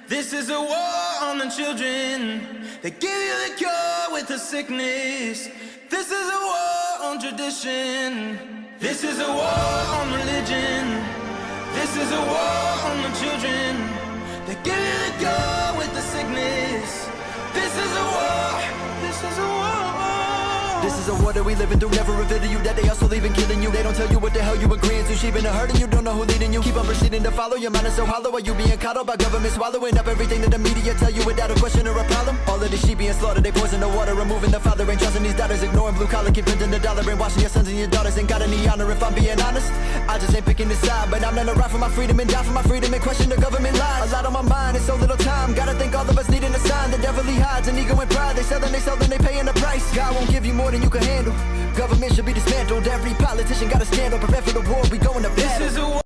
This is a war on the children. They give you the cure with the sickness. This is a war on tradition. This is a war on religion. This is a war on the children. They give you the cure with the sickness. This is a war. This is a war. This is a war that we living through. Never reveal to you that they also leaving killing you. They don't tell you what the hell you agreeing to. She been hurting you, don't know who leading you. Keep on proceeding to follow. Your mind is so hollow. Are you being coddled by government swallowing up everything that the media tell you without a question or a problem? All of this sheep being slaughtered. They poison the water, removing the father. Ain't trusting these daughters, ignoring blue collar, keep printing the dollar, brainwashing your sons and your daughters. Ain't got any honor if I'm being honest. I just ain't picking this side, but I'm gonna ride for my freedom and die for my freedom and question the government lies. A lot on my mind, it's so little time. Gotta think all of us needing a sign. The devil he hides an ego and pride. They selling, they paying the price. God won't give you more than you can handle. Government should be dismantled. Every politician got a scandal. Prepare for the war, we going to battle. This is a war.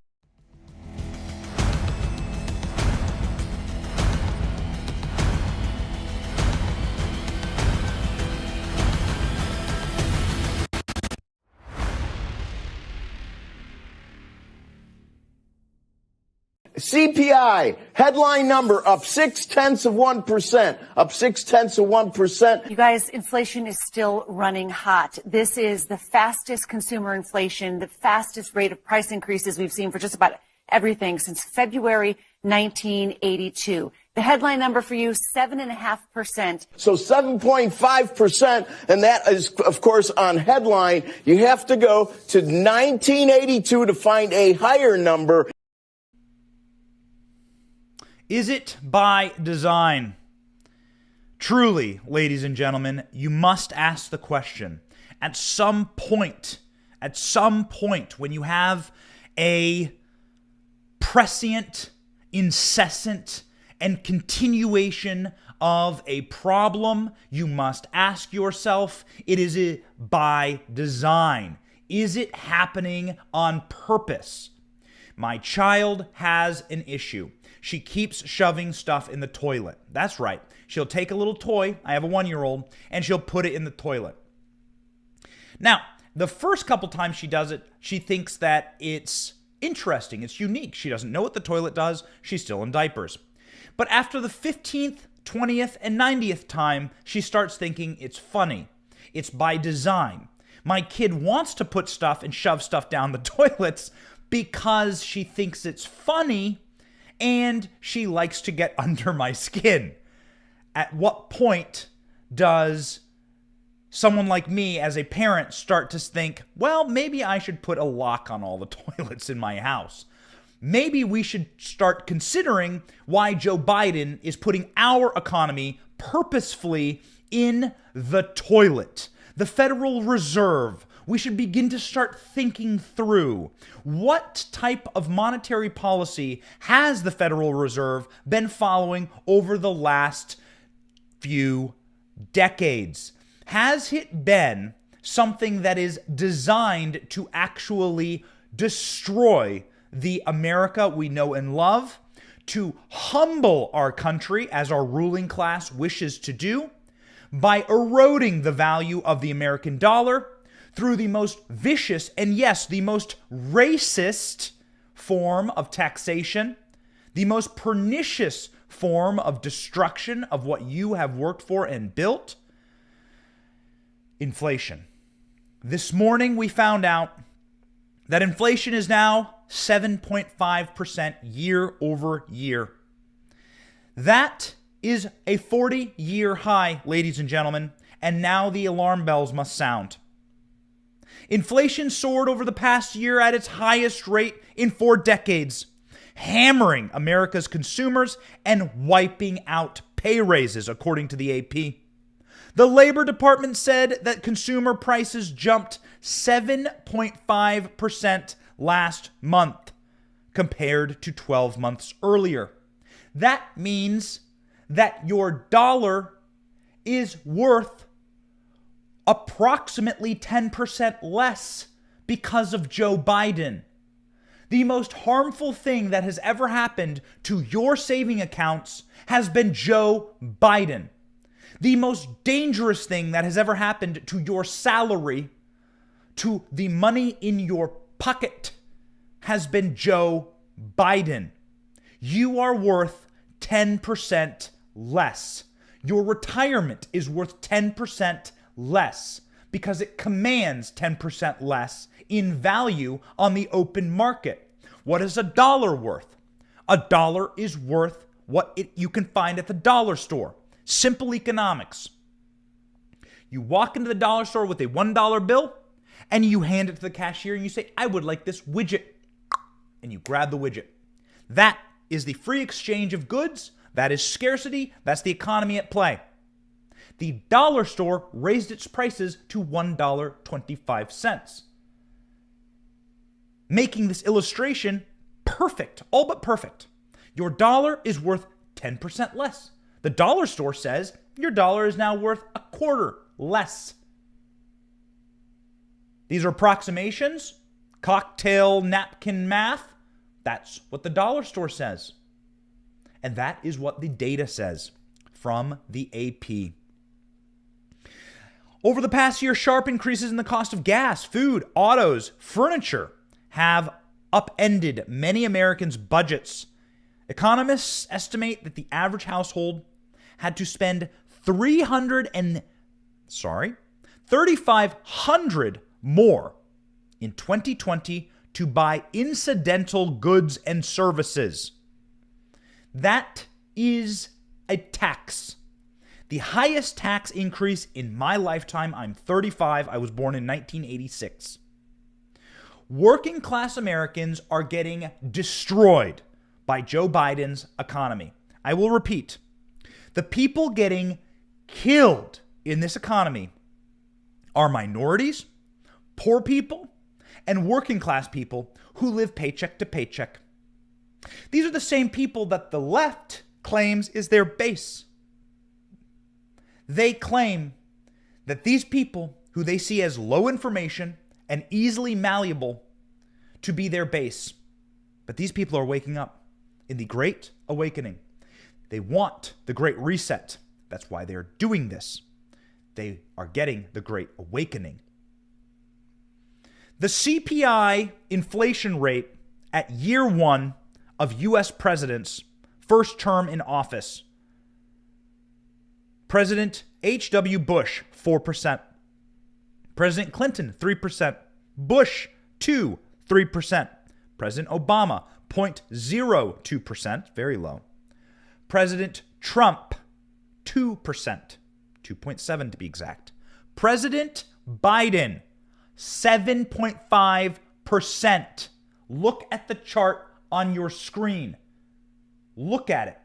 CPI, headline number, up 0.6%, up 0.6%. You guys, inflation is still running hot. This is the fastest consumer inflation, the fastest rate of price increases we've seen for just about everything since February 1982. The headline number for you, 7.5%. So 7.5%, and that is, of course, on headline. You have to go to 1982 to find a higher number. Is it by design? Truly, ladies and gentlemen, you must ask the question. At some point, when you have a prescient, incessant, and continuation of a problem, you must ask yourself, is it by design? Is it happening on purpose? My child has an issue. She keeps shoving stuff in the toilet. That's right. She'll take a little toy, I have a 1-year-old, and she'll put it in the toilet. Now, the first couple times she does it, she thinks that it's interesting, it's unique. She doesn't know what the toilet does. She's still in diapers. But after the 15th, 20th, and 90th time, she starts thinking it's funny. It's by design. My kid wants to put stuff and shove stuff down the toilets because she thinks it's funny, and she likes to get under my skin. At what point does someone like me as a parent start to think, well, maybe I should put a lock on all the toilets in my house? Maybe we should start considering why Joe Biden is putting our economy purposefully in the toilet. The Federal Reserve. We should begin to start thinking through what type of monetary policy has the Federal Reserve been following over the last few decades. Has it been something that is designed to actually destroy the America we know and love, to humble our country as our ruling class wishes to do, by eroding the value of the American dollar, through the most vicious and, yes, the most racist form of taxation, the most pernicious form of destruction of what you have worked for and built? Inflation. This morning we found out that inflation is now 7.5% year over year. That is a 40-year high, ladies and gentlemen, and now the alarm bells must sound. Inflation soared over the past year at its highest rate in 4 decades, hammering America's consumers and wiping out pay raises, according to the AP. The Labor Department said that consumer prices jumped 7.5% last month compared to 12 months earlier. That means that your dollar is worth approximately 10% less because of Joe Biden. The most harmful thing that has ever happened to your saving accounts has been Joe Biden. The most dangerous thing that has ever happened to your salary, to the money in your pocket, has been Joe Biden. You are worth 10% less. Your retirement is worth 10% less because it commands 10% less in value on the open market. What is a dollar worth? A dollar is worth what you can find at the dollar store. Simple economics. You walk into the dollar store with a $1 bill and you hand it to the cashier and you say, I would like this widget. And you grab the widget. That is the free exchange of goods. That is scarcity. That's the economy at play. The dollar store raised its prices to $1.25, making this illustration perfect, all but perfect. Your dollar is worth 10% less. The dollar store says your dollar is now worth a quarter less. These are approximations, cocktail napkin math. That's what the dollar store says. And that is what the data says from the AP. Over the past year, sharp increases in the cost of gas, food, autos, furniture have upended many Americans' budgets. Economists estimate that the average household had to spend $3,500 more in 2020 to buy incidental goods and services. That is a tax. The highest tax increase in my lifetime. I'm 35. I was born in 1986. Working class Americans are getting destroyed by Joe Biden's economy. I will repeat. The people getting killed in this economy are minorities, poor people, and working class people who live paycheck to paycheck. These are the same people that the left claims is their base. They claim that these people, who they see as low information and easily malleable, to be their base. But these people are waking up in the Great Awakening. They want the Great Reset. That's why they're doing this. They are getting the Great Awakening. The CPI inflation rate at year one of U.S. president's first term in office. President H.W. Bush, 4%. President Clinton, 3%. Bush, 3%. President Obama, 0.02%, very low. President Trump, 2%, 2.7 to be exact. President Biden, 7.5%. Look at the chart on your screen. Look at it.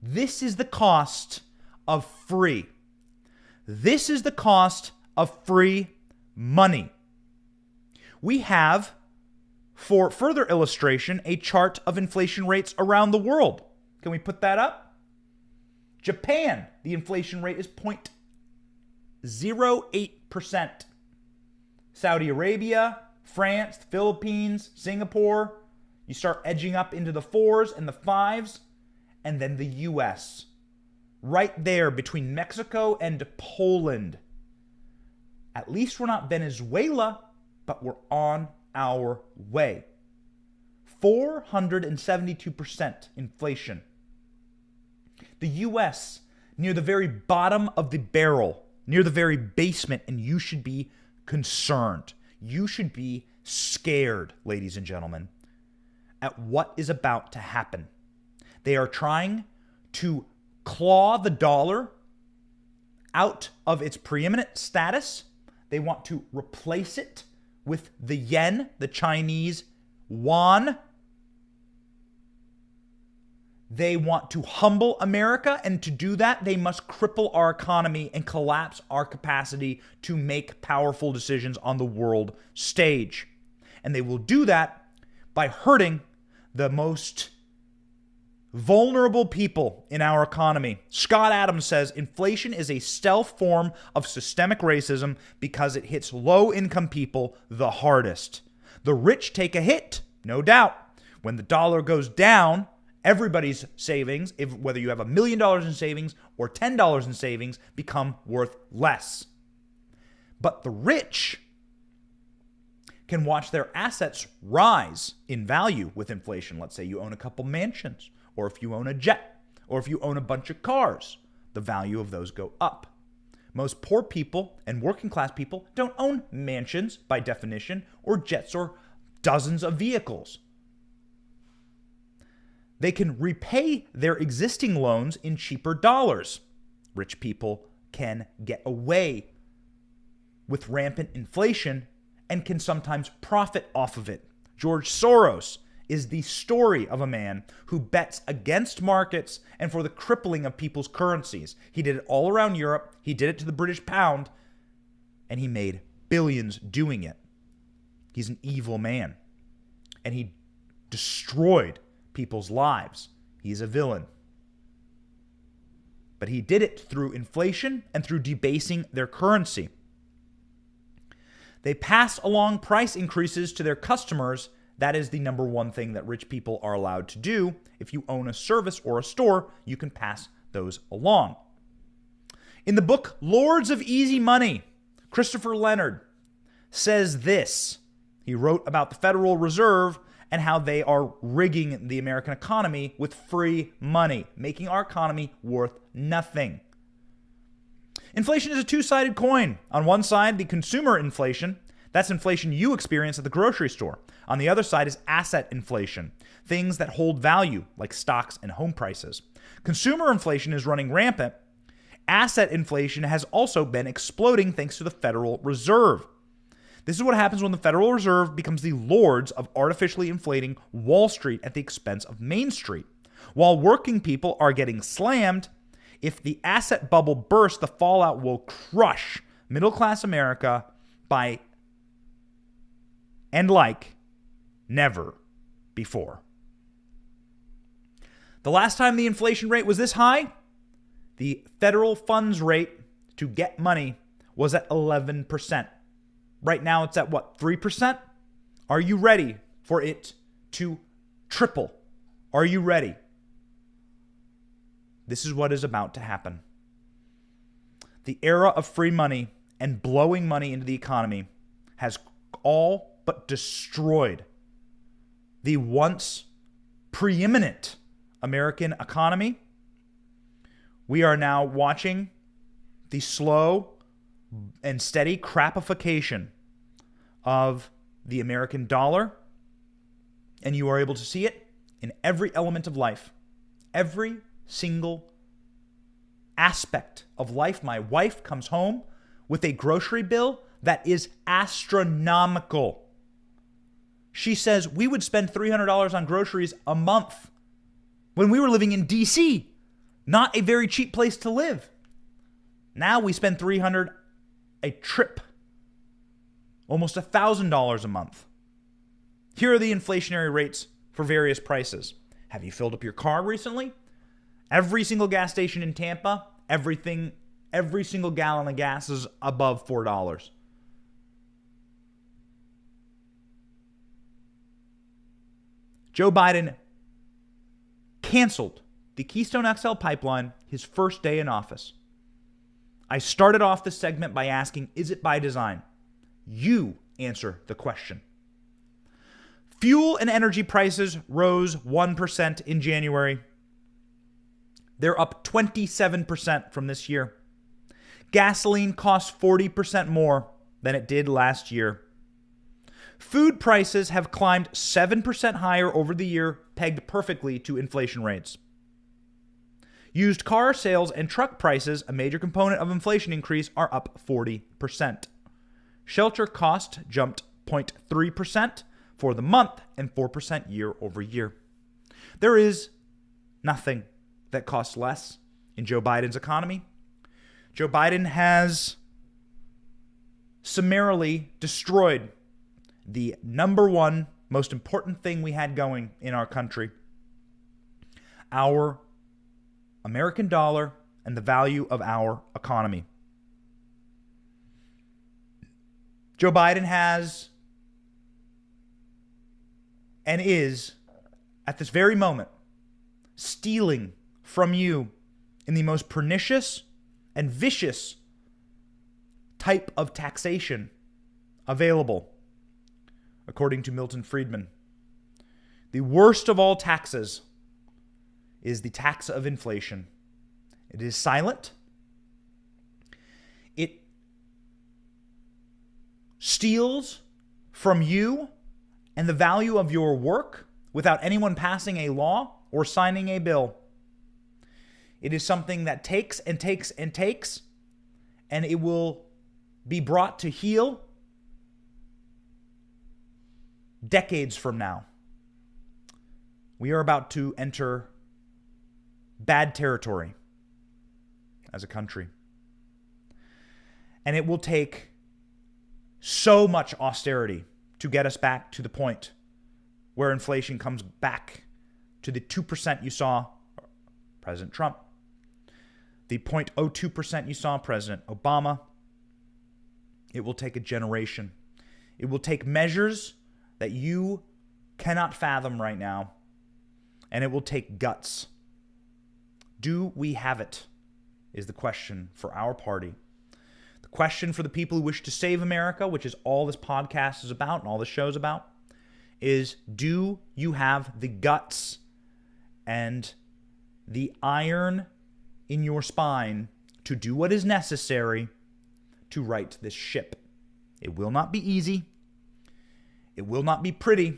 This is the cost of free. This is the cost of free money. We have, for further illustration, a chart of inflation rates around the world. Can we put that up? Japan, the inflation rate is 0.08%. Saudi Arabia, France, the Philippines, Singapore, you start edging up into the 4s and the 5s, and then the U.S. Right there between Mexico and Poland. At least we're not Venezuela, but we're on our way. 472% inflation. The U.S. near the very bottom of the barrel, near the very basement, and you should be concerned. You should be scared, ladies and gentlemen, at what is about to happen. They are trying to claw the dollar out of its preeminent status. They want to replace it with the yen, the Chinese yuan. They want to humble America, and to do that, they must cripple our economy and collapse our capacity to make powerful decisions on the world stage. And they will do that by hurting the most vulnerable people in our economy. Scott Adams says inflation is a stealth form of systemic racism because it hits low-income people the hardest. The rich take a hit, no doubt. When the dollar goes down, everybody's savings, whether you have $1 million in savings or $10 in savings, become worth less. But the rich can watch their assets rise in value with inflation. Let's say you own a couple mansions, or if you own a jet, or if you own a bunch of cars, the value of those go up. Most poor people and working class people don't own mansions by definition, or jets, or dozens of vehicles. They can repay their existing loans in cheaper dollars. Rich people can get away with rampant inflation and can sometimes profit off of it. George Soros is the story of a man who bets against markets and for the crippling of people's currencies. He did it all around Europe. He did it to the British pound, and he made billions doing it. He's an evil man, and he destroyed people's lives. He's a villain. But he did it through inflation and through debasing their currency. They pass along price increases to their customers. That is the number one thing that rich people are allowed to do. If you own a service or a store, you can pass those along. In the book Lords of Easy Money, Christopher Leonard says this. He wrote about the Federal Reserve and how they are rigging the American economy with free money, making our economy worth nothing. Inflation is a two-sided coin. On one side, the consumer inflation. That's inflation you experience at the grocery store. On the other side is asset inflation, things that hold value, like stocks and home prices. Consumer inflation is running rampant. Asset inflation has also been exploding thanks to the Federal Reserve. This is what happens when the Federal Reserve becomes the lords of artificially inflating Wall Street at the expense of Main Street. While working people are getting slammed, if the asset bubble bursts, the fallout will crush middle-class America by and like never before. The last time the inflation rate was this high, the federal funds rate to get money was at 11%. Right now it's at what, 3%? Are you ready for it to triple? Are you ready? This is what is about to happen. The era of free money and blowing money into the economy has all but destroyed the once preeminent American economy. We are now watching the slow and steady crapification of the American dollar, and you are able to see it in every element of life. Every single aspect of life. My wife comes home with a grocery bill that is astronomical. She says we would spend $300 on groceries a month when we were living in DC, not a very cheap place to live. Now we spend $300 a trip, almost $1,000 a month. Here are the inflationary rates for various prices. Have you filled up your car recently? Every single gas station in Tampa, every single gallon of gas is above $4. Joe Biden canceled the Keystone XL pipeline his first day in office. I started off this segment by asking, is it by design? You answer the question. Fuel and energy prices rose 1% in January. They're up 27% from this year. Gasoline costs 40% more than it did last year. Food prices have climbed 7% higher over the year, pegged perfectly to inflation rates. Used car sales and truck prices, a major component of inflation increase, are up 40%. Shelter cost jumped 0.3% for the month and 4% year over year. There is nothing that costs less in Joe Biden's economy. Joe Biden has summarily destroyed the number one most important thing we had going in our country, our American dollar and the value of our economy. Joe Biden has and is, at this very moment, stealing from you in the most pernicious and vicious type of taxation available. according to Milton Friedman. The worst of all taxes is the tax of inflation. It is silent. It steals from you and the value of your work without anyone passing a law or signing a bill. It is something that takes and takes and takes, and it will be brought to heel decades from now. We are about to enter bad territory as a country. And it will take so much austerity to get us back to the point where inflation comes back to the 2% you saw President Trump, the 0.02% you saw President Obama. It will take a generation. It will take measures that you cannot fathom right now, and it will take guts. Do we have it? Is the question for our party. The question for the people who wish to save America, which is all this podcast is about and all this show is about, is do you have the guts and the iron in your spine to do what is necessary to right this ship? It will not be easy. It will not be pretty.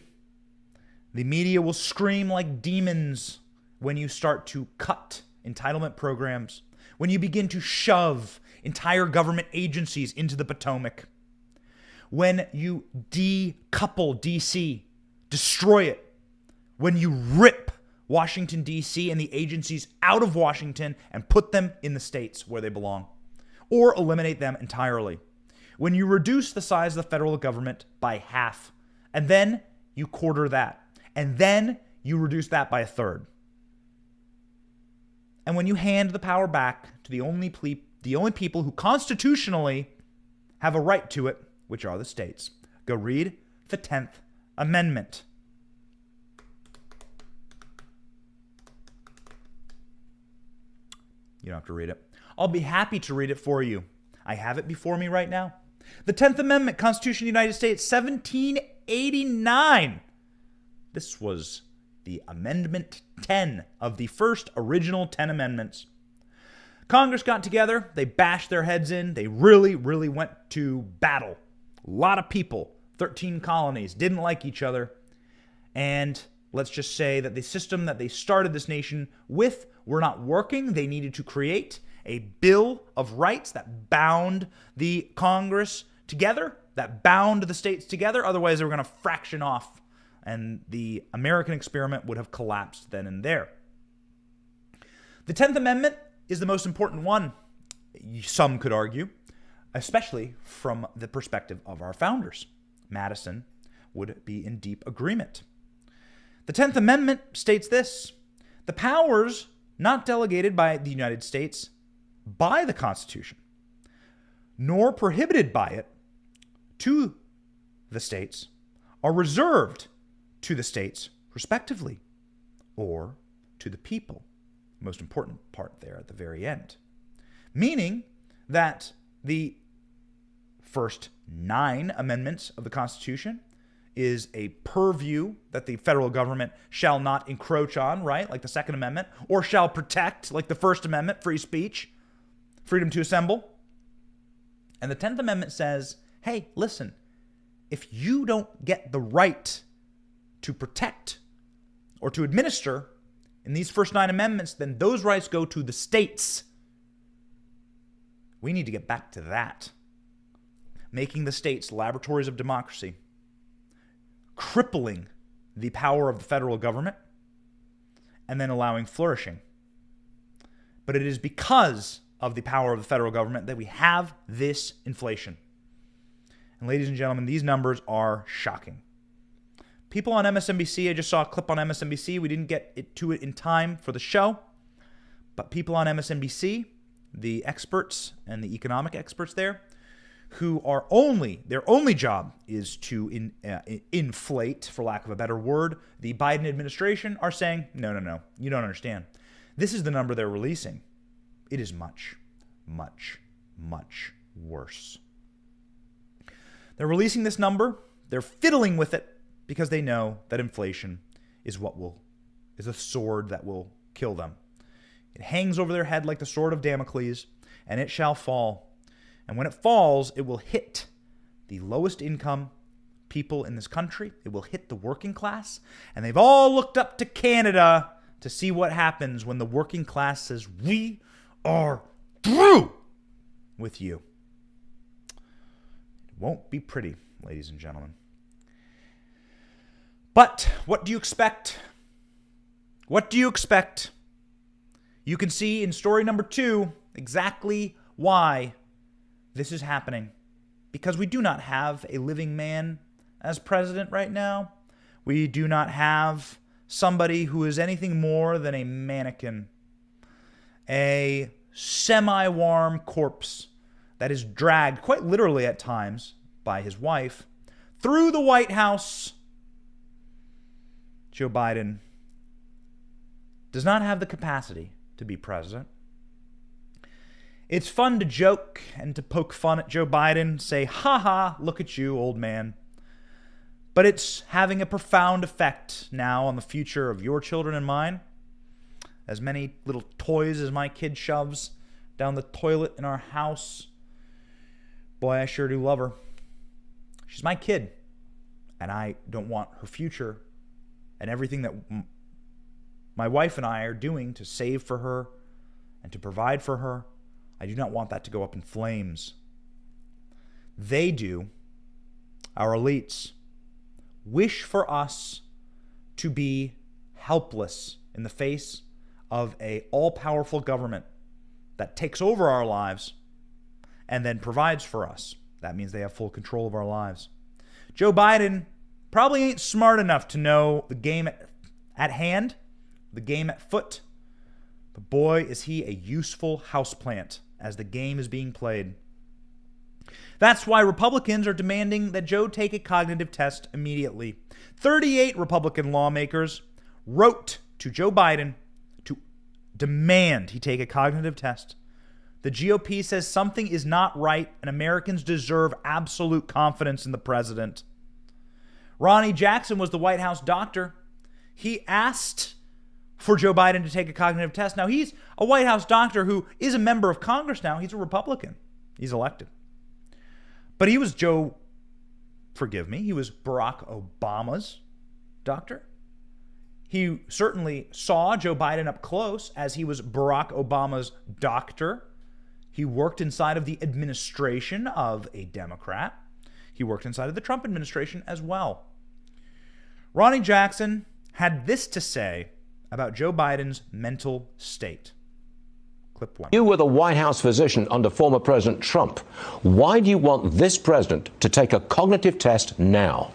The media will scream like demons when you start to cut entitlement programs, when you begin to shove entire government agencies into the Potomac, when you decouple D.C., destroy it, when you rip Washington, D.C. and the agencies out of Washington and put them in the states where they belong, or eliminate them entirely, when you reduce the size of the federal government by half, and then you quarter that, and then you reduce that by a third. And when you hand the power back to the only people who constitutionally have a right to it, which are the states. Go read the 10th Amendment. You don't have to read it. I'll be happy to read it for you. I have it before me right now. The 10th Amendment, Constitution of the United States, 1789. This was the Amendment 10 of the first original 10 amendments. Congress got together. They bashed their heads in. They really, really went to battle. A lot of people, 13 colonies, didn't like each other. And let's just say that the system that they started this nation with were not working. They needed to create a Bill of Rights that bound the Congress together, that bound the states together. Otherwise, they were going to fraction off, and the American experiment would have collapsed then and there. The 10th Amendment is the most important one, some could argue, especially from the perspective of our founders. Madison would be in deep agreement. The 10th Amendment states this: the powers not delegated by the United States by the Constitution, nor prohibited by it to the states, are reserved to the states respectively, or to the people. Most important part there at the very end. Meaning that the first 9 amendments of the Constitution is a purview that the federal government shall not encroach on, right? Like the Second Amendment, or shall protect, like the First Amendment, free speech, freedom to assemble. And the 10th Amendment says, hey, listen, if you don't get the right to protect or to administer in these first 9 amendments, then those rights go to the states. We need to get back to that. Making the states laboratories of democracy, crippling the power of the federal government, and then allowing flourishing. But it is because of the power of the federal government that we have this inflation. And ladies and gentlemen, these numbers are shocking. People on MSNBC, I just saw a clip on MSNBC. We didn't get to it in time for the show. But people on MSNBC, the experts and the economic experts there, who are their only job is to inflate, for lack of a better word, the Biden administration, are saying, no, you don't understand. This is the number they're releasing. It is much, much, much worse. They're releasing this number They're fiddling with it because they know that inflation is a sword that will kill them. It hangs over their head like the sword of Damocles, and it shall fall. And when it falls, it will hit the lowest income people in this country. It will hit the working class. And they've all looked up to Canada to see what happens when the working class says, we are through with you. It won't be pretty, ladies and gentlemen. But what do you expect? What do you expect? You can see in story number 2 exactly why this is happening. Because we do not have a living man as president right now. We do not have somebody who is anything more than a mannequin, a semi-warm corpse that is dragged, quite literally at times, by his wife, through the White House. Joe Biden does not have the capacity to be president. It's fun to joke and to poke fun at Joe Biden, say, ha ha, look at you, old man. But it's having a profound effect now on the future of your children and mine. As many little toys as my kid shoves down the toilet in our house. Boy, I sure do love her. She's my kid. And I don't want her future and everything that my wife and I are doing to save for her and to provide for her. I do not want that to go up in flames. They do, our elites, wish for us to be helpless in the face of an all-powerful government that takes over our lives and then provides for us. That means they have full control of our lives. Joe Biden probably ain't smart enough to know the game at hand, the game at foot. But boy, is he a useful houseplant as the game is being played. That's why Republicans are demanding that Joe take a cognitive test immediately. 38 Republican lawmakers wrote to Joe Biden to demand he take a cognitive test. The GOP says something is not right and Americans deserve absolute confidence in the president. Ronnie Jackson was the White House doctor. He asked for Joe Biden to take a cognitive test. Now, he's a White House doctor who is a member of Congress now. He's a Republican. He's elected. But he was he was Barack Obama's doctor. He certainly saw Joe Biden up close as he was Barack Obama's doctor. He worked inside of the administration of a Democrat. He worked inside of the Trump administration as well. Ronnie Jackson had this to say about Joe Biden's mental state. Clip 1. You were the White House physician under former President Trump. Why do you want this president to take a cognitive test now?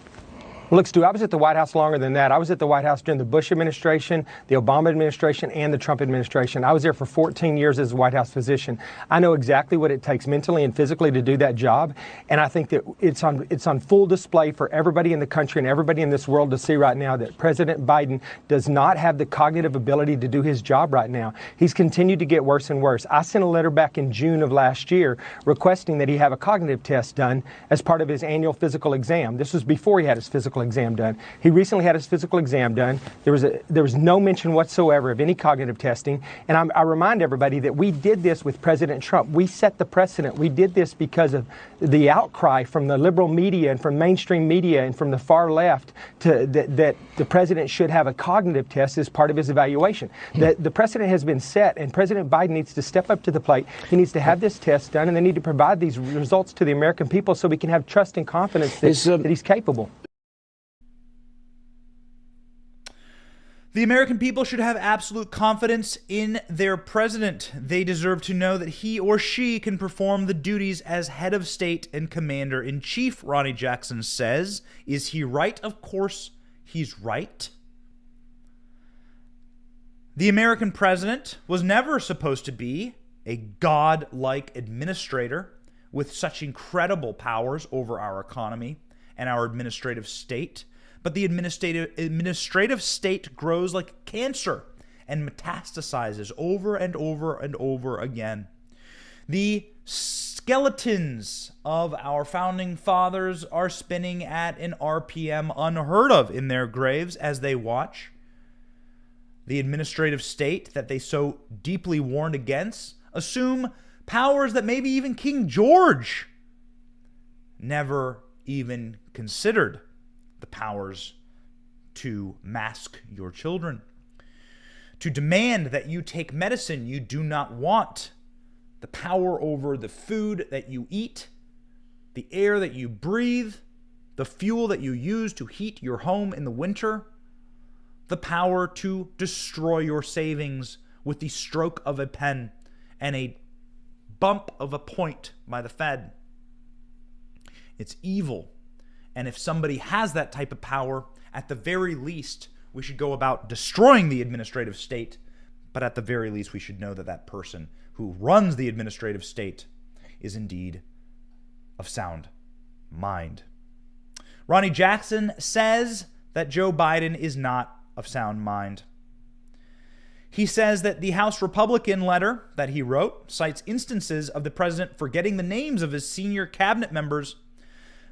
Well, look, Stu, I was at the White House longer than that. I was at the White House during the Bush administration, the Obama administration, and the Trump administration. I was there for 14 years as a White House physician. I know exactly what it takes mentally and physically to do that job. And I think that it's on full display for everybody in the country and everybody in this world to see right now that President Biden does not have the cognitive ability to do his job right now. He's continued to get worse and worse. I sent a letter back in June of last year requesting that he have a cognitive test done as part of his annual physical exam. This was before he had his physical exam done. He recently had his physical exam done. There was no mention whatsoever of any cognitive testing. And I remind everybody that we did this with President Trump. We set the precedent. We did this because of the outcry from the liberal media and from mainstream media and from the far left that the president should have a cognitive test as part of his evaluation. The precedent has been set, and President Biden needs to step up to the plate. He needs to have this test done, and they need to provide these results to the American people so we can have trust and confidence that he's capable. The American people should have absolute confidence in their president. They deserve to know that he or she can perform the duties as head of state and commander-in-chief, Ronnie Jackson says. Is he right? Of course he's right. The American president was never supposed to be a god-like administrator with such incredible powers over our economy and our administrative state. But the administrative state grows like cancer and metastasizes over and over and over again. The skeletons of our founding fathers are spinning at an RPM unheard of in their graves as they watch the administrative state that they so deeply warned against assume powers that maybe even King George never even considered the powers to mask your children, to demand that you take medicine you do not want, the power over the food that you eat, the air that you breathe, the fuel that you use to heat your home in the winter, the power to destroy your savings with the stroke of a pen and a bump of a point by the Fed. It's evil. And if somebody has that type of power, at the very least, we should go about destroying the administrative state. But at the very least, we should know that that person who runs the administrative state is indeed of sound mind. Ronnie Jackson says that Joe Biden is not of sound mind. He says that the House Republican letter that he wrote cites instances of the president forgetting the names of his senior cabinet members,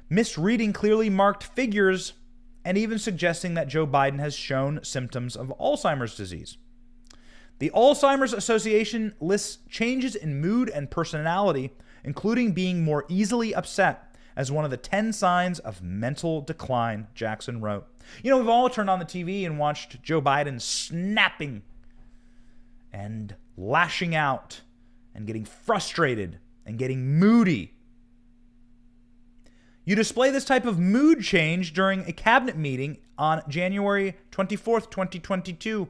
misreading clearly marked figures, and even suggesting that Joe Biden has shown symptoms of Alzheimer's disease. The Alzheimer's Association lists changes in mood and personality, including being more easily upset, as one of the 10 signs of mental decline, Jackson wrote. You know, we've all turned on the TV and watched Joe Biden snapping and lashing out and getting frustrated and getting moody. You display this type of mood change during a cabinet meeting on January 24th, 2022,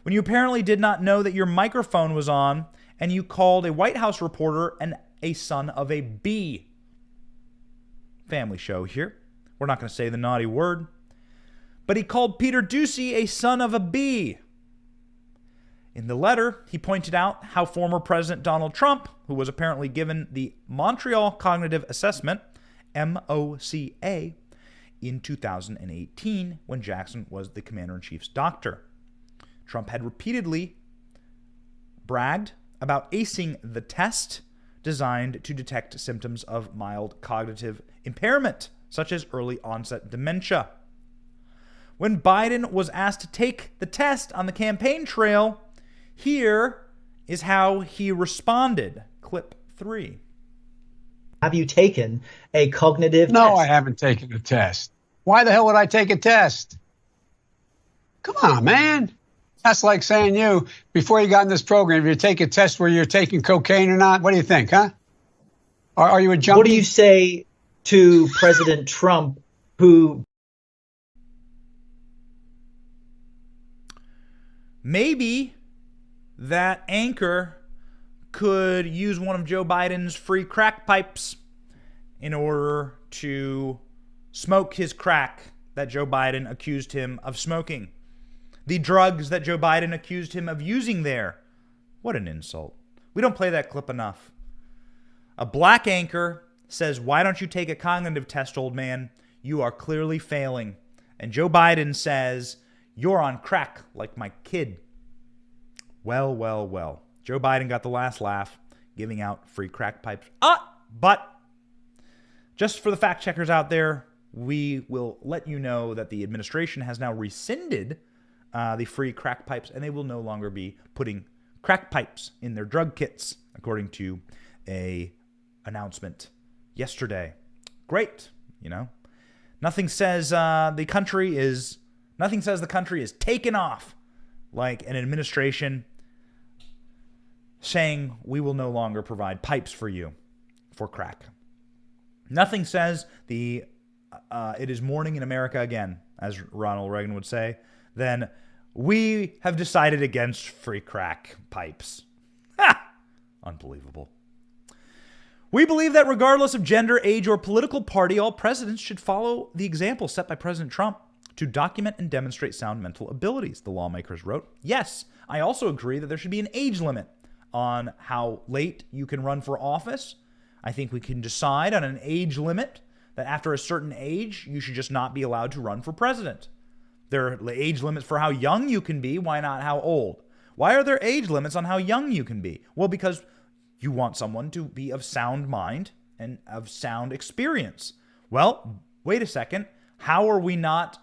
when you apparently did not know that your microphone was on and you called a White House reporter and a son of a bee. Family show here. We're not going to say the naughty word. But he called Peter Doocy a son of a bee. In the letter, he pointed out how former President Donald Trump, who was apparently given the Montreal Cognitive Assessment, MOCA, in 2018 when Jackson was the commander-in-chief's doctor. Trump had repeatedly bragged about acing the test designed to detect symptoms of mild cognitive impairment, such as early onset dementia. When Biden was asked to take the test on the campaign trail, here is how he responded. Clip 3. Have you taken a cognitive test? No, I haven't taken a test. Why the hell would I take a test? Come on, man. That's like saying you, before you got in this program, if you take a test where you're taking cocaine or not, what do you think, huh? Are you a junkie? What do you say to President Trump, who... Maybe that anchor could use one of Joe Biden's free crack pipes in order to smoke his crack that Joe Biden accused him of smoking. The drugs that Joe Biden accused him of using there. What an insult. We don't play that clip enough. A black anchor says, "Why don't you take a cognitive test, old man? You are clearly failing." And Joe Biden says, "You're on crack like my kid." Well, well, well. Joe Biden got the last laugh, giving out free crack pipes. But just for the fact checkers out there, we will let you know that the administration has now rescinded the free crack pipes, and they will no longer be putting crack pipes in their drug kits, according to a announcement yesterday. Great, you know. Nothing says the country is taken off like an administration saying we will no longer provide pipes for you for crack. Nothing says it is morning in America again, as Ronald Reagan would say, than we have decided against free crack pipes. Ha! Unbelievable. We believe that regardless of gender, age, or political party, all presidents should follow the example set by President Trump to document and demonstrate sound mental abilities, the lawmakers wrote. Yes, I also agree that there should be an age limit on how late you can run for office. I think we can decide on an age limit that after a certain age, you should just not be allowed to run for president. There are age limits for how young you can be. Why not how old? Why are there age limits on how young you can be? Well, because You want someone to be of sound mind and of sound experience. Well, wait a second. How are we not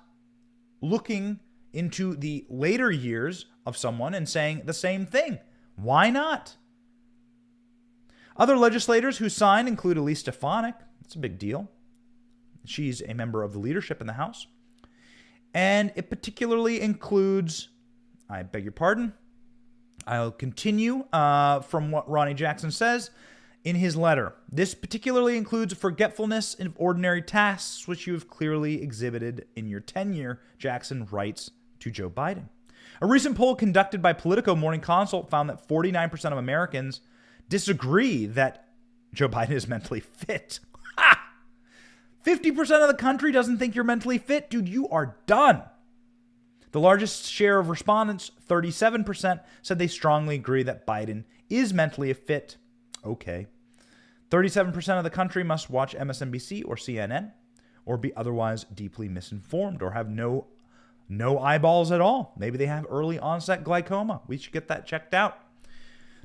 looking into the later years of someone and saying the same thing? Why not? Other legislators who signed include Elise Stefanik. That's a big deal. She's a member of the leadership in the House. And it particularly includes, I beg your pardon, I'll continue from what Ronnie Jackson says in his letter. This particularly includes forgetfulness of ordinary tasks, which you have clearly exhibited in your tenure, Jackson writes to Joe Biden. A recent poll conducted by Politico Morning Consult found that 49% of Americans disagree that Joe Biden is mentally fit. 50% of the country doesn't think you're mentally fit. Dude, you are done. The largest share of respondents, 37%, said they strongly agree that Biden is mentally fit. Okay. 37% of the country must watch MSNBC or CNN or be otherwise deeply misinformed or have no eyeballs at all. Maybe they have early onset glaucoma. We should get that checked out.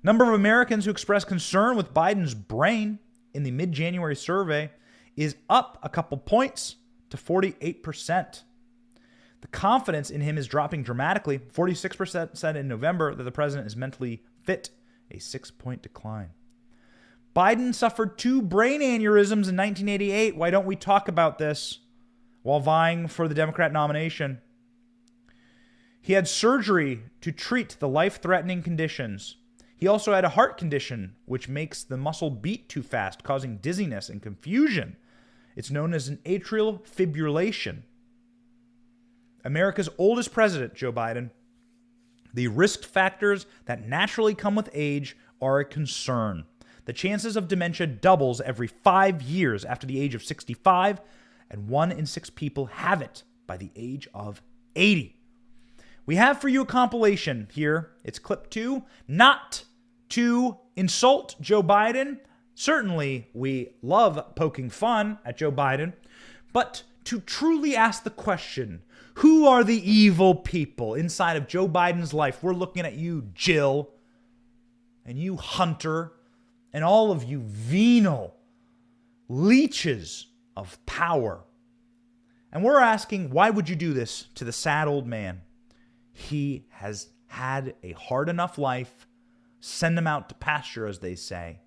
Number of Americans who express concern with Biden's brain in the mid-January survey is up a couple points to 48%. The confidence in him is dropping dramatically. 46% said in November that the president is mentally fit, a 6-point decline. Biden suffered 2 brain aneurysms in 1988. Why don't we talk about this while vying for the Democrat nomination? He had surgery to treat the life-threatening conditions. He also had a heart condition, which makes the muscle beat too fast, causing dizziness and confusion. It's known as an atrial fibrillation. America's oldest president, Joe Biden. The risk factors that naturally come with age are a concern. The chances of dementia doubles every 5 years after the age of 65, and 1 in 6 people have it by the age of 80. We have for you a compilation here. It's clip 2. Not to insult Joe Biden. Certainly, we love poking fun at Joe Biden, but to truly ask the question, who are the evil people inside of Joe Biden's life? We're looking at you, Jill, and you, Hunter, and all of you venal leeches of power. And we're asking, why would you do this to the sad old man? He has had a hard enough life. Send him out to pasture, as they say.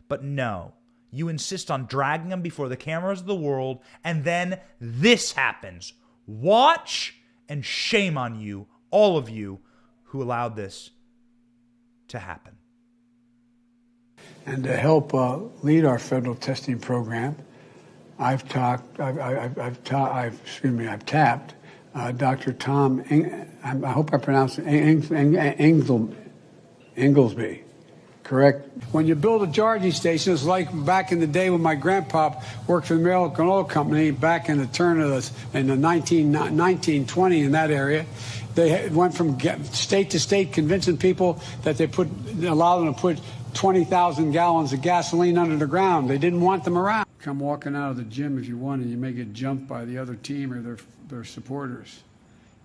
But no, you insist on dragging him before the cameras of the world, and then this happens. Watch, and shame on you, all of you who allowed this to happen. And to help lead our federal testing program, I've tapped Dr. Tom, I hope I pronounced it, Inglesby, correct? When you build a charging station, it's like back in the day when my grandpa worked for the American Oil Company back in the turn of the 1920 in that area. They went from state to state convincing people that they allow them to put 20,000 gallons of gasoline under the ground. They didn't want them around. Come walking out of the gym if you want and you may get jumped by the other team or their supporters.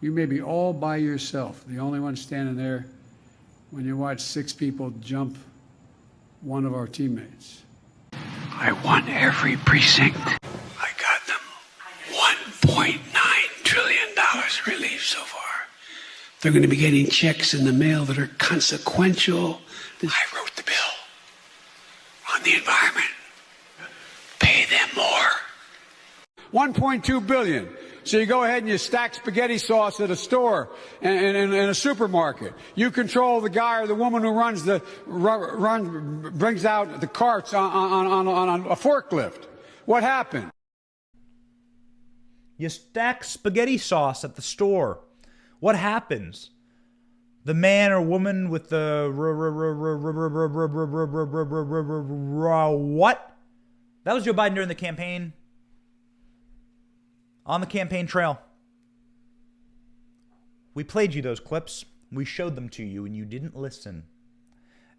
You may be all by yourself, the only one standing there when you watch 6 people jump one of our teammates. I won every precinct. I got them $1.9 trillion relief so far. They're going to be getting checks in the mail that are consequential. I wrote the bill on the environment. Pay them more. $1.2 billion. So you go ahead and you stack spaghetti sauce at a store and in a supermarket. You control the guy or the woman who brings out the carts on a forklift. What happened? You stack spaghetti sauce at the store. What happens? The man or woman with the what? That was Joe Biden during the campaign. On the campaign trail. We played you those clips. We showed them to you and you didn't listen.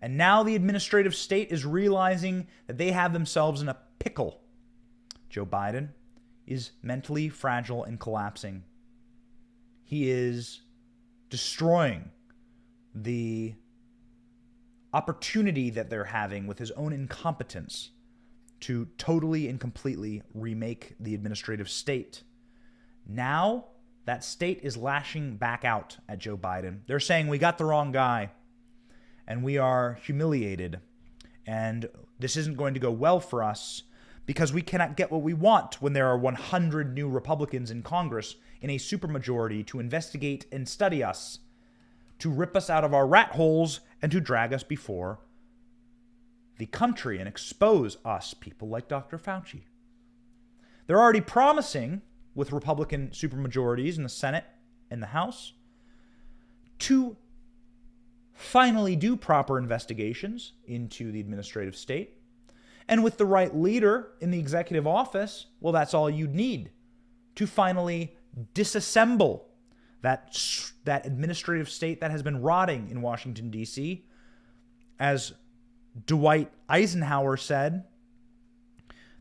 And now the administrative state is realizing that they have themselves in a pickle. Joe Biden is mentally fragile and collapsing. He is destroying the opportunity that they're having with his own incompetence to totally and completely remake the administrative state. Now, that state is lashing back out at Joe Biden. They're saying, we got the wrong guy, and we are humiliated, and this isn't going to go well for us because we cannot get what we want when there are 100 new Republicans in Congress in a supermajority to investigate and study us, to rip us out of our rat holes, and to drag us before the country and expose us, people like Dr. Fauci. They're already promising, with Republican supermajorities in the Senate and the House, to finally do proper investigations into the administrative state. And with the right leader in the executive office, well, that's all you'd need to finally disassemble that administrative state that has been rotting in Washington, D.C. As Dwight Eisenhower said,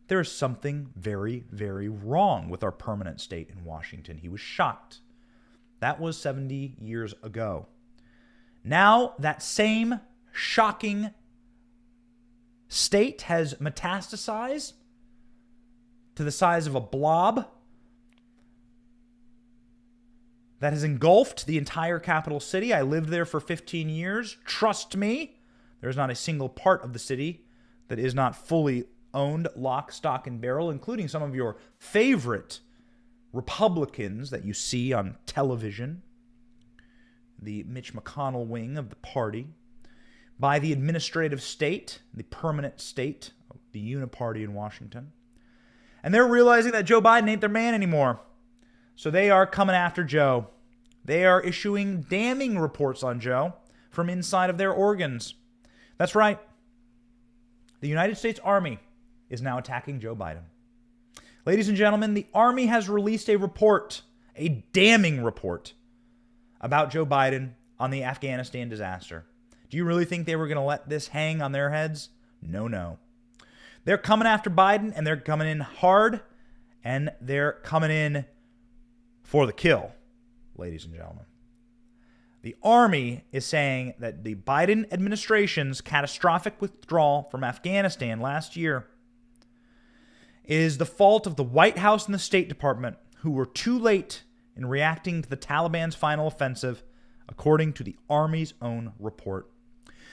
there is something very, very wrong with our permanent state in Washington. He was shocked. That was 70 years ago. Now, that same shocking state has metastasized to the size of a blob that has engulfed the entire capital city. I lived there for 15 years. Trust me, there's not a single part of the city that is not fully owned, lock, stock, and barrel, including some of your favorite Republicans that you see on television, the Mitch McConnell wing of the party, by the administrative state, the permanent state, the uniparty in Washington. And they're realizing that Joe Biden ain't their man anymore. So they are coming after Joe. They are issuing damning reports on Joe from inside of their organs. That's right. The United States Army is now attacking Joe Biden. Ladies and gentlemen, the Army has released a report, a damning report, about Joe Biden on the Afghanistan disaster. Do you really think they were going to let this hang on their heads? No, no. They're coming after Biden, and they're coming in hard, and they're coming in for the kill, ladies and gentlemen. The Army is saying that the Biden administration's catastrophic withdrawal from Afghanistan last year is the fault of the White House and the State Department, who were too late in reacting to the Taliban's final offensive, according to the Army's own report.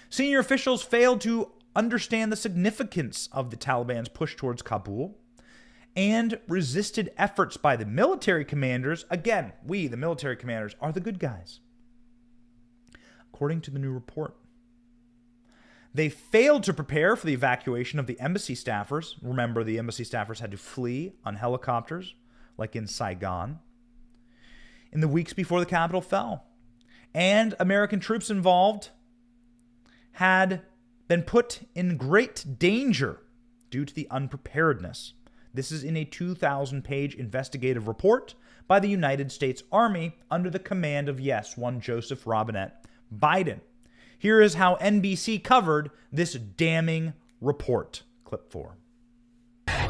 Senior officials failed to understand the significance of the Taliban's push towards Kabul and resisted efforts by the military commanders. Again, we, the military commanders, are the good guys, according to the new report. They failed to prepare for the evacuation of the embassy staffers. Remember, the embassy staffers had to flee on helicopters, like in Saigon, in the weeks before the capital fell. And American troops involved had been put in great danger due to the unpreparedness. This is in a 2,000-page investigative report by the United States Army under the command of, yes, one Joseph Robinette Biden. Here is how NBC covered this damning report. Clip 4.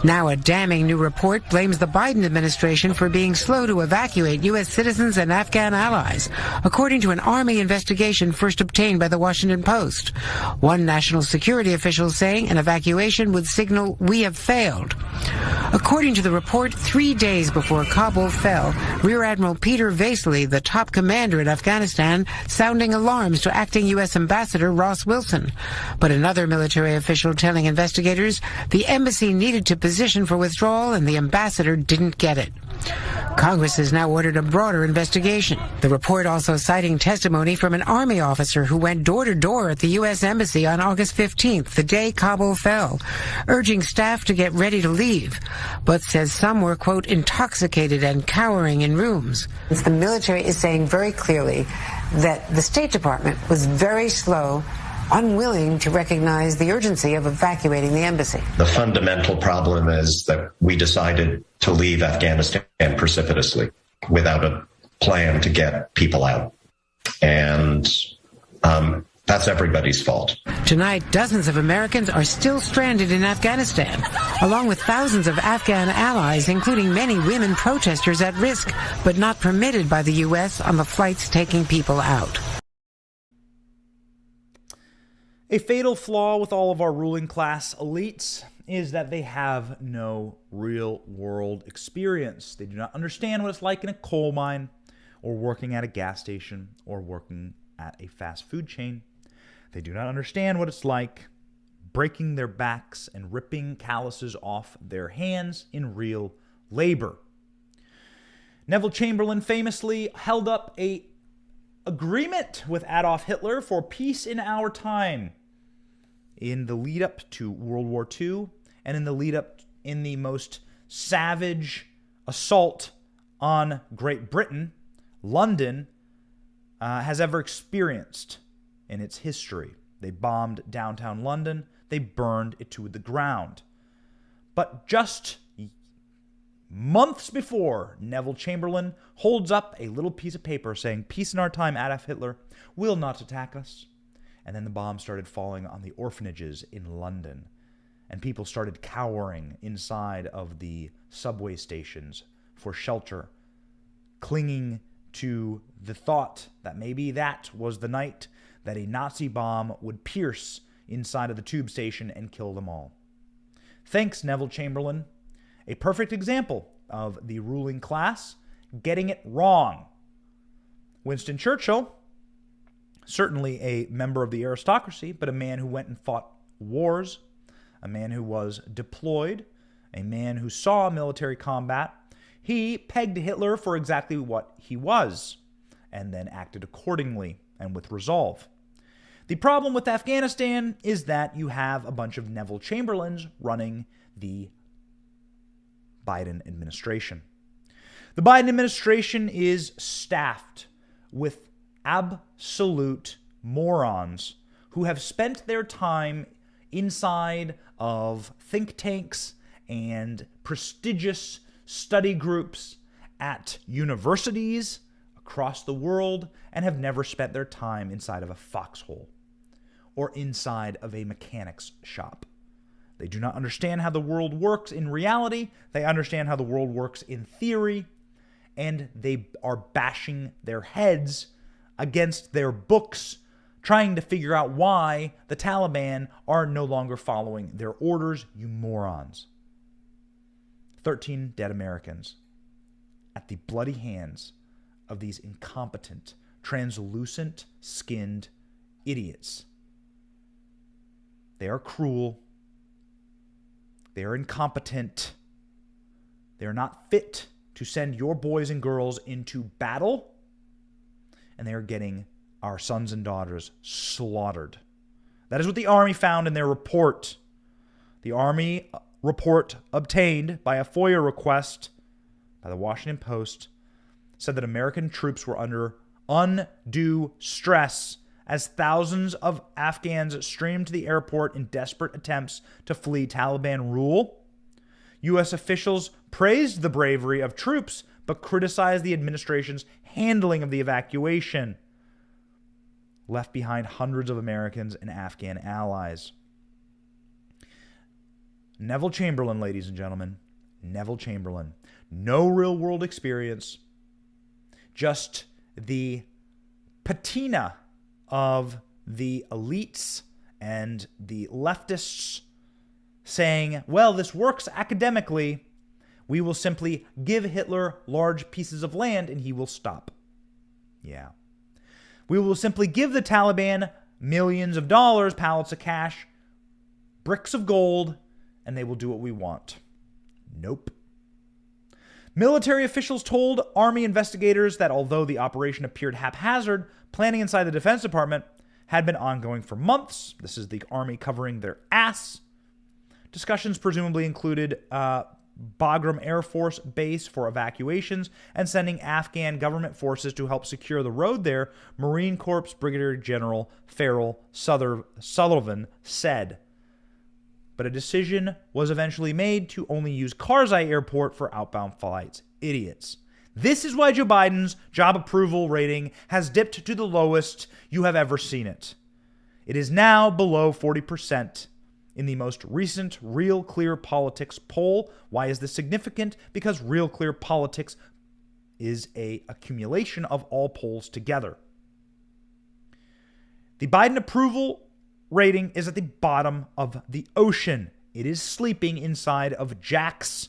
Now a damning new report blames the Biden administration for being slow to evacuate U.S. citizens and Afghan allies, according to an Army investigation first obtained by the Washington Post. One national security official saying an evacuation would signal we have failed. According to the report, 3 days before Kabul fell, Rear Admiral Peter Vasily, the top commander in Afghanistan, sounding alarms to acting U.S. Ambassador Ross Wilson. But another military official telling investigators the embassy needed to position for withdrawal and the ambassador didn't get it. Congress has now ordered a broader investigation. The report also citing testimony from an Army officer who went door to door at the U.S. Embassy on August 15th, the day Kabul fell, urging staff to get ready to leave, but says some were, quote, intoxicated and cowering in rooms. The military is saying very clearly that the State Department was very slow, unwilling to recognize the urgency of evacuating the embassy. The fundamental problem is that we decided to leave Afghanistan precipitously without a plan to get people out. And that's everybody's fault. Tonight, dozens of Americans are still stranded in Afghanistan, along with thousands of Afghan allies, including many women protesters at risk, but not permitted by the U.S. on the flights taking people out. A fatal flaw with all of our ruling class elites is that they have no real world experience. They do not understand what it's like in a coal mine, or working at a gas station, or working at a fast food chain. They do not understand what it's like breaking their backs and ripping calluses off their hands in real labor. Neville Chamberlain famously held up an agreement with Adolf Hitler for peace in our time in the lead up to World War II and in the lead up in the most savage assault on Great Britain, London, has ever experienced in its history. They bombed downtown London. They burned it to the ground. But just months before, Neville Chamberlain holds up a little piece of paper saying, "Peace in our time, Adolf Hitler will not attack us." And then the bombs started falling on the orphanages in London. And people started cowering inside of the subway stations for shelter, clinging to the thought that maybe that was the night that a Nazi bomb would pierce inside of the tube station and kill them all. Thanks, Neville Chamberlain. A perfect example of the ruling class getting it wrong. Winston Churchill, certainly a member of the aristocracy, but a man who went and fought wars, a man who was deployed, a man who saw military combat. He pegged Hitler for exactly what he was, and then acted accordingly and with resolve. The problem with Afghanistan is that you have a bunch of Neville Chamberlains running the Biden administration. The Biden administration is staffed with absolute morons who have spent their time inside of think tanks and prestigious study groups at universities across the world and have never spent their time inside of a foxhole or inside of a mechanic's shop. They do not understand how the world works in reality. They understand how the world works in theory, and they are bashing their heads against their books, trying to figure out why the Taliban are no longer following their orders, you morons. 13 dead Americans at the bloody hands of these incompetent, translucent-skinned idiots. They are cruel. They are incompetent. They are not fit to send your boys and girls into battle. And they are getting our sons and daughters slaughtered. That is what the Army found in their report. The Army report obtained by a FOIA request by the Washington Post said that American troops were under undue stress as thousands of Afghans streamed to the airport in desperate attempts to flee Taliban rule. U.S. officials praised the bravery of troops, but criticized the administration's handling of the evacuation, left behind hundreds of Americans and Afghan allies. Neville Chamberlain, ladies and gentlemen, Neville Chamberlain. No real world experience, just the patina of the elites and the leftists saying, well, this works academically. We will simply give Hitler large pieces of land and he will stop. Yeah. We will simply give the Taliban millions of dollars, pallets of cash, bricks of gold, and they will do what we want. Nope. Military officials told Army investigators that although the operation appeared haphazard, planning inside the Defense Department had been ongoing for months. This is the Army covering their ass. Discussions presumably included Bagram Air Force Base for evacuations and sending Afghan government forces to help secure the road there, Marine Corps Brigadier General Farrell Sullivan said. But a decision was eventually made to only use Karzai Airport for outbound flights. Idiots. This is why Joe Biden's job approval rating has dipped to the lowest you have ever seen it. It is now below 40% in the most recent Real Clear Politics poll. Why is this significant? Because Real Clear Politics is an accumulation of all polls together. The Biden approval rating is at the bottom of the ocean. It is sleeping inside of Jack's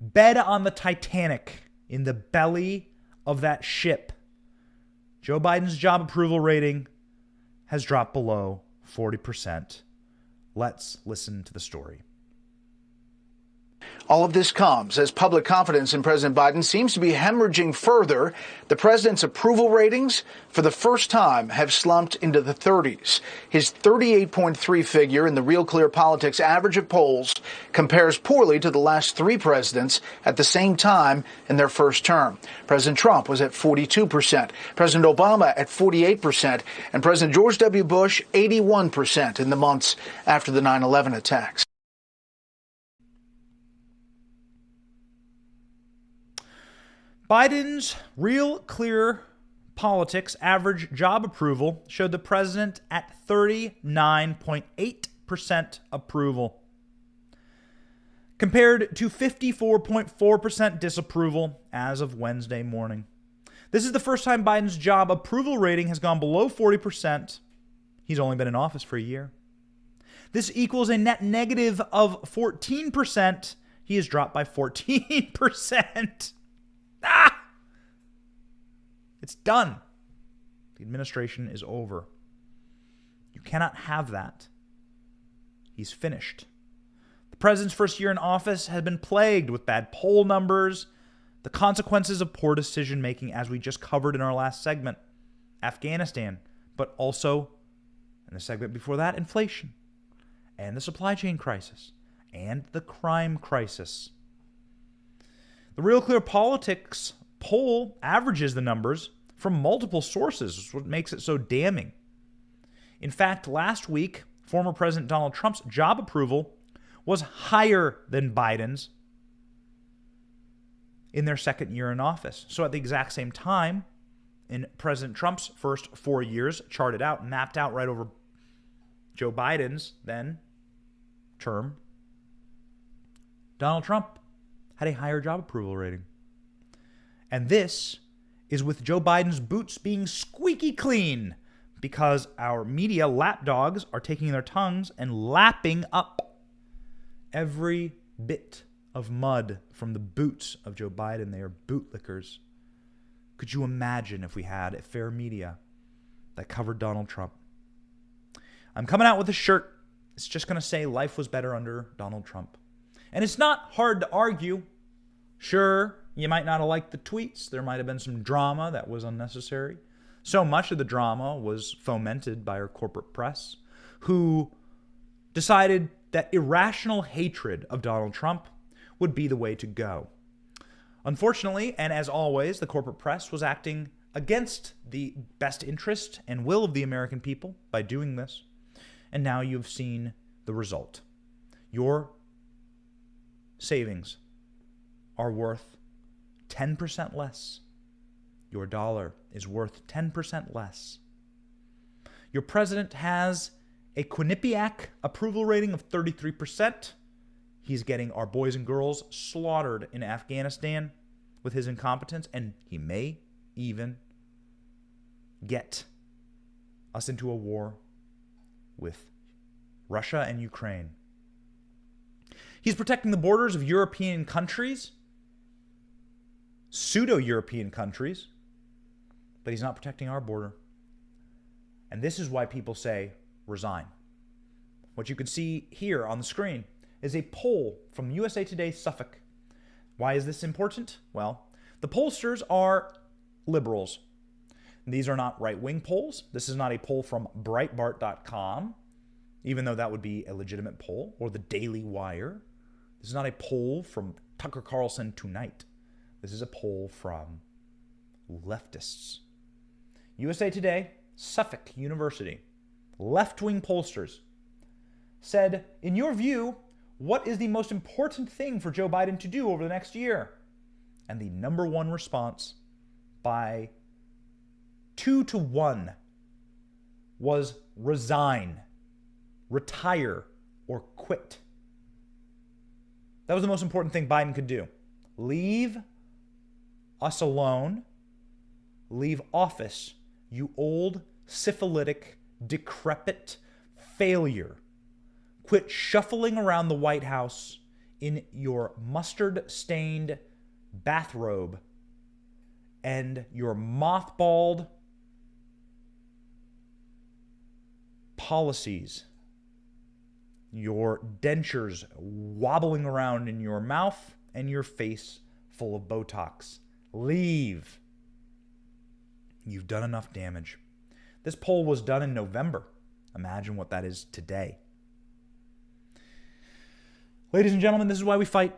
bed on the Titanic, in the belly of that ship. Joe Biden's job approval rating has dropped below 40%. Let's listen to the story. All of this comes as public confidence in President Biden seems to be hemorrhaging further. The president's approval ratings, for the first time, have slumped into the 30s. His 38.3 figure in the Real Clear Politics average of polls compares poorly to the last three presidents at the same time in their first term. President Trump was at 42%, President Obama at 48%, and President George W. Bush 81% in the months after the 9/11 attacks. Biden's Real Clear Politics average job approval showed the president at 39.8% approval, compared to 54.4% disapproval as of Wednesday morning. This is the first time Biden's job approval rating has gone below 40%. He's only been in office for a year. This equals a net negative of 14%. He has dropped by 14%. It's done. The administration is over. You cannot have that. He's finished. The president's first year in office has been plagued with bad poll numbers, the consequences of poor decision making, as we just covered in our last segment, Afghanistan, but also, in the segment before that, inflation, and the supply chain crisis, and the crime crisis. The Real Clear Politics poll averages the numbers from multiple sources, which is what makes it so damning. In fact, last week, former President Donald Trump's job approval was higher than Biden's in their second year in office. So at the exact same time, in President Trump's first 4 years, charted out, mapped out right over Joe Biden's then term, Donald Trump had a higher job approval rating. And this is with Joe Biden's boots being squeaky clean, because our media lapdogs are taking their tongues and lapping up every bit of mud from the boots of Joe Biden. They are bootlickers. Could you imagine if we had a fair media that covered Donald Trump? I'm coming out with a shirt. It's just going to say life was better under Donald Trump. And it's not hard to argue. Sure, you might not have liked the tweets. There might have been some drama that was unnecessary. So much of the drama was fomented by our corporate press, who decided that irrational hatred of Donald Trump would be the way to go. Unfortunately, and as always, the corporate press was acting against the best interest and will of the American people by doing this. And now you've seen the result. Your savings are worth 10% less. Your dollar is worth 10% less. Your president has a Quinnipiac approval rating of 33%. He's getting our boys and girls slaughtered in Afghanistan with his incompetence, and he may even get us into a war with Russia and Ukraine. He's protecting the borders of European countries, pseudo-European countries, but he's not protecting our border. And this is why people say, resign. What you can see here on the screen is a poll from USA Today Suffolk. Why is this important? Well, the pollsters are liberals. These are not right-wing polls. This is not a poll from Breitbart.com, even though that would be a legitimate poll, or the Daily Wire. This is not a poll from Tucker Carlson Tonight. This is a poll from leftists. USA Today, Suffolk University, left-wing pollsters said, in your view, what is the most important thing for Joe Biden to do over the next year? And the number one response by 2-1 was resign, retire, or quit. That was the most important thing Biden could do. Leave us alone. Leave office, you old, syphilitic, decrepit, failure. Quit shuffling around the White House in your mustard-stained bathrobe and your mothballed policies, your dentures wobbling around in your mouth and your face full of Botox. Leave. You've done enough damage. This poll was done in November. Imagine what that is today. Ladies and gentlemen, this is why we fight.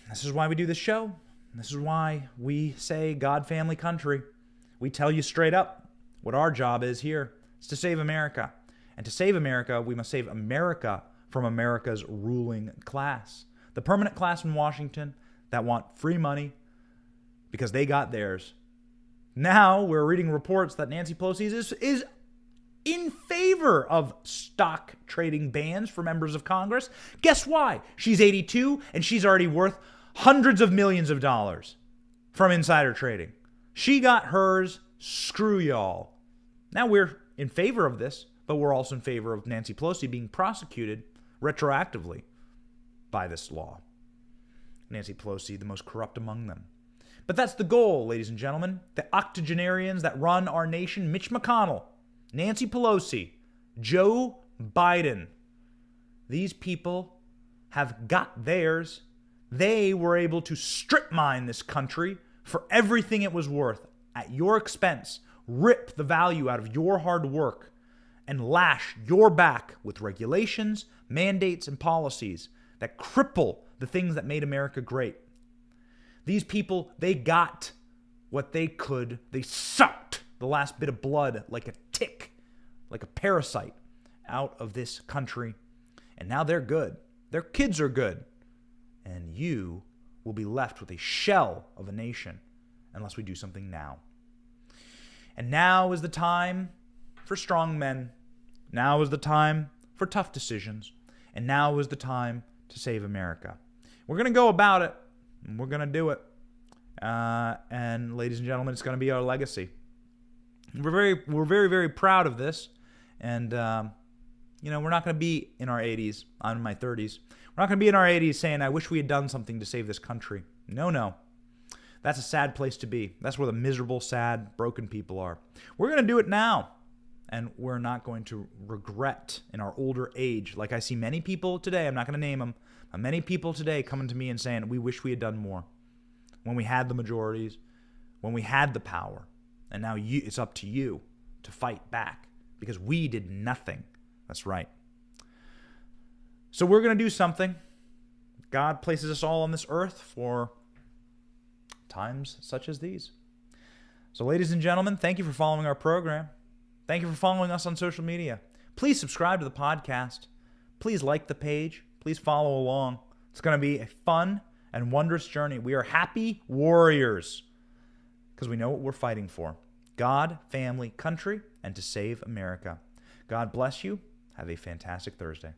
This is why we do this show. This is why we say God, family, country. We tell you straight up what our job is here. It's to save America. And to save America, we must save America from America's ruling class. The permanent class in Washington that want free money because they got theirs. Now we're reading reports that Nancy Pelosi is in favor of stock trading bans for members of Congress. Guess why? She's 82 and she's already worth hundreds of millions of dollars from insider trading. She got hers. Screw y'all. Now we're in favor of this, but we're also in favor of Nancy Pelosi being prosecuted retroactively by this law. Nancy Pelosi, the most corrupt among them. But that's the goal, ladies and gentlemen. The octogenarians that run our nation, Mitch McConnell, Nancy Pelosi, Joe Biden. These people have got theirs. They were able to strip mine this country for everything it was worth at your expense, rip the value out of your hard work, and lash your back with regulations, mandates, and policies that cripple the things that made America great. These people, they got what they could. They sucked the last bit of blood like a tick, like a parasite, out of this country. And now they're good. Their kids are good. And you will be left with a shell of a nation unless we do something now. And now is the time for strong men. Now is the time for tough decisions. And now is the time to save America. We're going to go about it. And we're going to do it. And ladies and gentlemen, it's going to be our legacy. We're very, very proud of this. And, we're not going to be in our 80s. I'm in my 30s. We're not going to be in our 80s saying, I wish we had done something to save this country. No. That's a sad place to be. That's where the miserable, sad, broken people are. We're going to do it now. And we're not going to regret in our older age. Like I see many people today, I'm not going to name them, but many people today coming to me and saying, we wish we had done more. When we had the majorities, when we had the power. And now it's up to you to fight back because we did nothing. That's right. So we're going to do something. God places us all on this earth for times such as these. So ladies and gentlemen, thank you for following our program. Thank you for following us on social media. Please subscribe to the podcast. Please like the page. Please follow along. It's going to be a fun and wondrous journey. We are happy warriors because we know what we're fighting for. God, family, country, and to save America. God bless you. Have a fantastic Thursday.